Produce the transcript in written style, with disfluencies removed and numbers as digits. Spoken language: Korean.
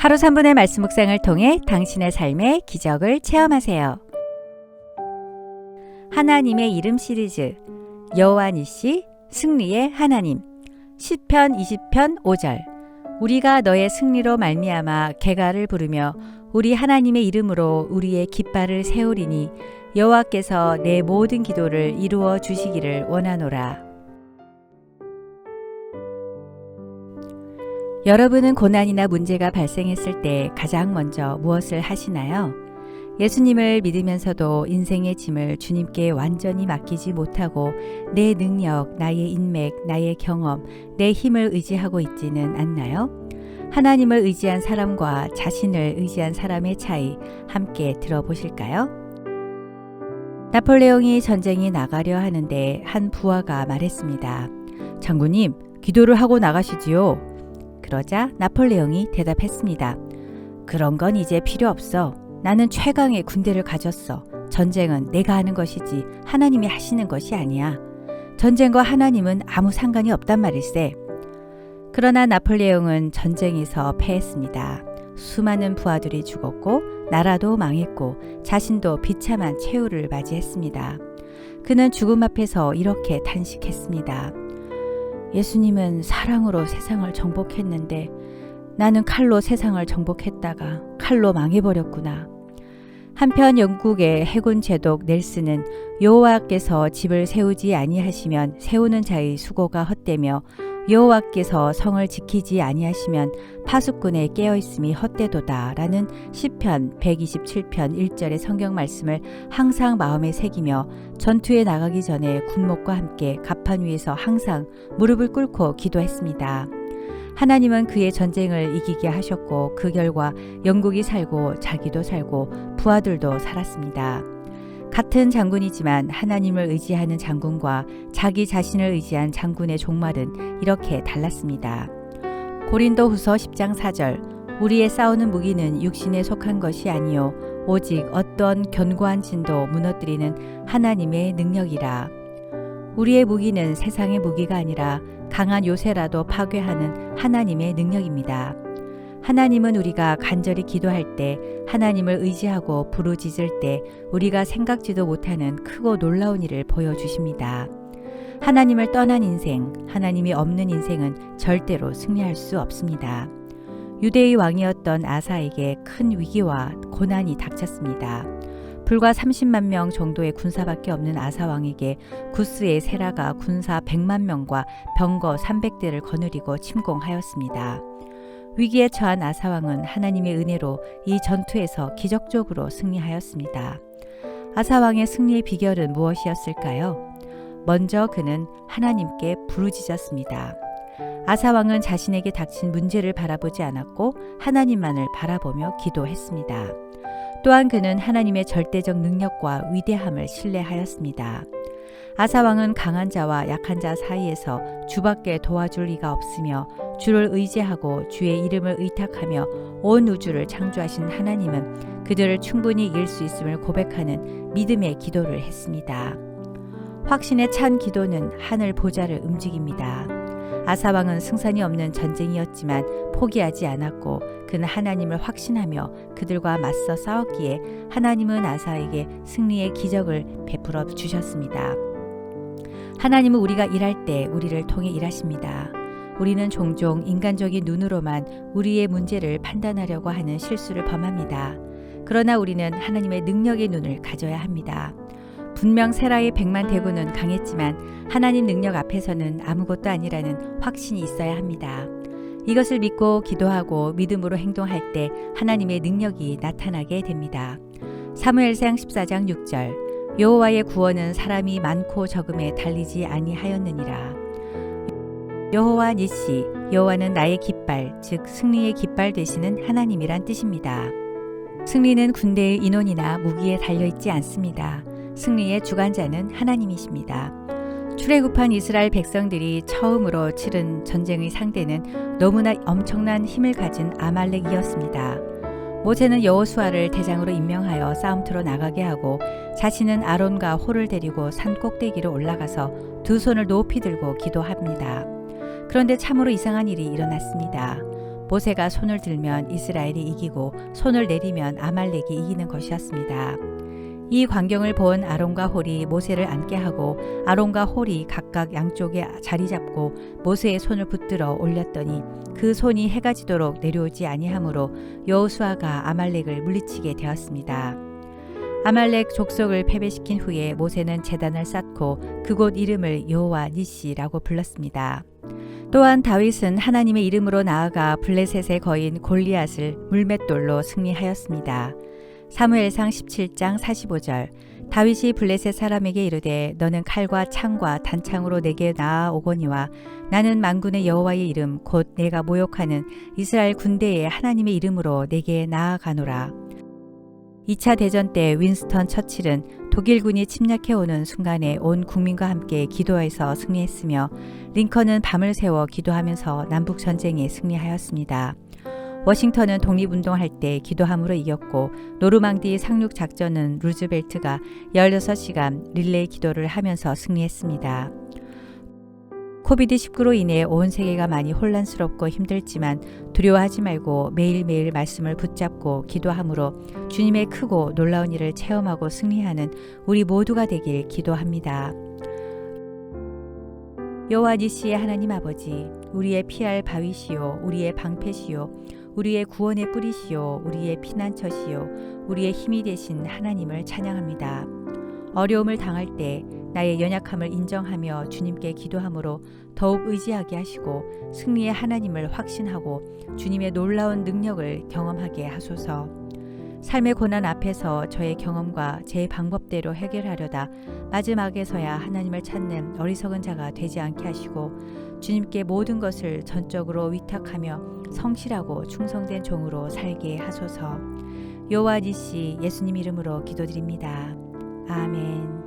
하루 3분의 말씀 묵상을 통해 당신의 삶의 기적을 체험하세요. 하나님의 이름 시리즈 여호와 니시 승리의 하나님 시편 20편 5절 우리가 너의 승리로 말미암아 개가를 부르며 우리 하나님의 이름으로 우리의 깃발을 세우리니 여호와께서 내 모든 기도를 이루어 주시기를 원하노라. 여러분은 고난이나 문제가 발생했을 때 가장 먼저 무엇을 하시나요? 예수님을 믿으면서도 인생의 짐을 주님께 완전히 맡기지 못하고 내 능력, 나의 인맥, 나의 경험, 내 힘을 의지하고 있지는 않나요? 하나님을 의지한 사람과 자신을 의지한 사람의 차이 함께 들어보실까요? 나폴레옹이 전쟁에 나가려 하는데 한 부하가 말했습니다. 장군님, 기도를 하고 나가시지요. 그러자 나폴레옹이 대답했습니다. 그런 건 이제 필요 없어. 나는 최강의 군대를 가졌어. 전쟁은 내가 하는 것이지 하나님이 하시는 것이 아니야. 전쟁과 하나님은 아무 상관이 없단 말일세. 그러나 나폴레옹은 전쟁에서 패했습니다. 수많은 부하들이 죽었고 나라도 망했고 자신도 비참한 최후를 맞이했습니다. 그는 죽음 앞에서 이렇게 탄식했습니다. 예수님은 사랑으로 세상을 정복했는데 나는 칼로 세상을 정복했다가 칼로 망해버렸구나. 한편 영국의 해군 제독 넬슨은 여호와께서 집을 세우지 아니하시면 세우는 자의 수고가 헛되며 여호와께서 성을 지키지 아니하시면 파수꾼의 깨어있음이 헛되도다 라는 시편 127편 1절의 성경 말씀을 항상 마음에 새기며 전투에 나가기 전에 군목과 함께 갑판 위에서 항상 무릎을 꿇고 기도했습니다. 하나님은 그의 전쟁을 이기게 하셨고 그 결과 영국이 살고 자기도 살고 부하들도 살았습니다. 같은 장군이지만 하나님을 의지하는 장군과 자기 자신을 의지한 장군의 종말은 이렇게 달랐습니다. 고린도후서 10장 4절 우리의 싸우는 무기는 육신에 속한 것이 아니요 오직 어떤 견고한 진도 무너뜨리는 하나님의 능력이라. 우리의 무기는 세상의 무기가 아니라 강한 요새라도 파괴하는 하나님의 능력입니다. 하나님은 우리가 간절히 기도할 때, 하나님을 의지하고 부르짖을 때 우리가 생각지도 못하는 크고 놀라운 일을 보여주십니다. 하나님을 떠난 인생, 하나님이 없는 인생은 절대로 승리할 수 없습니다. 유대의 왕이었던 아사에게 큰 위기와 고난이 닥쳤습니다. 불과 30만 명 정도의 군사밖에 없는 아사 왕에게 구스의 세라가 군사 100만 명과 병거 300대를 거느리고 침공하였습니다. 위기에 처한 아사왕은 하나님의 은혜로 이 전투에서 기적적으로 승리하였습니다. 아사왕의 승리의 비결은 무엇이었을까요? 먼저 그는 하나님께 부르짖었습니다. 아사왕은 자신에게 닥친 문제를 바라보지 않았고 하나님만을 바라보며 기도했습니다. 또한 그는 하나님의 절대적 능력과 위대함을 신뢰하였습니다. 아사왕은 강한 자와 약한 자 사이에서 주밖에 도와줄 리가 없으며 주를 의지하고 주의 이름을 의탁하며 온 우주를 창조하신 하나님은 그들을 충분히 이길 수 있음을 고백하는 믿음의 기도를 했습니다. 확신에 찬 기도는 하늘 보좌를 움직입니다. 아사왕은 승산이 없는 전쟁이었지만 포기하지 않았고 그는 하나님을 확신하며 그들과 맞서 싸웠기에 하나님은 아사에게 승리의 기적을 베풀어 주셨습니다. 하나님은 우리가 일할 때 우리를 통해 일하십니다. 우리는 종종 인간적인 눈으로만 우리의 문제를 판단하려고 하는 실수를 범합니다. 그러나 우리는 하나님의 능력의 눈을 가져야 합니다. 분명 세라의 100만 대군은 강했지만 하나님 능력 앞에서는 아무것도 아니라는 확신이 있어야 합니다. 이것을 믿고 기도하고 믿음으로 행동할 때 하나님의 능력이 나타나게 됩니다. 사무엘상 14장 6절 여호와의 구원은 사람이 많고 적음에 달리지 아니하였느니라. 여호와 니시, 여호와는 나의 깃발, 즉 승리의 깃발 되시는 하나님이란 뜻입니다. 승리는 군대의 인원이나 무기에 달려있지 않습니다. 승리의 주관자는 하나님이십니다. 출애굽한 이스라엘 백성들이 처음으로 치른 전쟁의 상대는 너무나 엄청난 힘을 가진 아말렉이었습니다. 모세는 여호수아를 대장으로 임명하여 싸움터로 나가게 하고 자신은 아론과 홀을 데리고 산 꼭대기로 올라가서 두 손을 높이 들고 기도합니다. 그런데 참으로 이상한 일이 일어났습니다. 모세가 손을 들면 이스라엘이 이기고 손을 내리면 아말렉이 이기는 것이었습니다. 이 광경을 본 아론과 홀이 모세를 앉게 하고 아론과 홀이 각각 양쪽에 자리 잡고 모세의 손을 붙들어 올렸더니 그 손이 해가 지도록 내려오지 아니하므로 여호수아가 아말렉을 물리치게 되었습니다. 아말렉 족속을 패배시킨 후에 모세는 제단을 쌓고 그곳 이름을 여호와 니시라고 불렀습니다. 또한 다윗은 하나님의 이름으로 나아가 블레셋의 거인 골리앗을 물맷돌로 승리하였습니다. 사무엘상 17장 45절 다윗이 블레셋 사람에게 이르되 너는 칼과 창과 단창으로 내게 나아오거니와 나는 만군의 여호와의 이름 곧 내가 모욕하는 이스라엘 군대의 하나님의 이름으로 내게 나아가노라. 2차 대전 때 윈스턴 처칠은 독일군이 침략해오는 순간에 온 국민과 함께 기도해서 승리했으며 링컨은 밤을 새워 기도하면서 남북전쟁에 승리하였습니다. 워싱턴은 독립운동할 때 기도함으로 이겼고 노르망디 상륙작전은 루즈벨트가 16시간 릴레이 기도를 하면서 승리했습니다. 코비드19로 인해 온 세계가 많이 혼란스럽고 힘들지만 두려워하지 말고 매일매일 말씀을 붙잡고 기도함으로 주님의 크고 놀라운 일을 체험하고 승리하는 우리 모두가 되길 기도합니다. 여호와 니시의 하나님 아버지, 우리의 피할 바위시요 우리의 방패시요 우리의 구원의 뿌리시요 우리의 피난처시요 우리의 힘이 되신 하나님을 찬양합니다. 어려움을 당할 때 나의 연약함을 인정하며 주님께 기도함으로 더욱 의지하게 하시고 승리의 하나님을 확신하고 주님의 놀라운 능력을 경험하게 하소서. 삶의 고난 앞에서 저의 경험과 제 방법대로 해결하려다 마지막에서야 하나님을 찾는 어리석은 자가 되지 않게 하시고 주님께 모든 것을 전적으로 위탁하며 성실하고 충성된 종으로 살게 하소서. 여호와 니시 예수님 이름으로 기도드립니다. 아멘.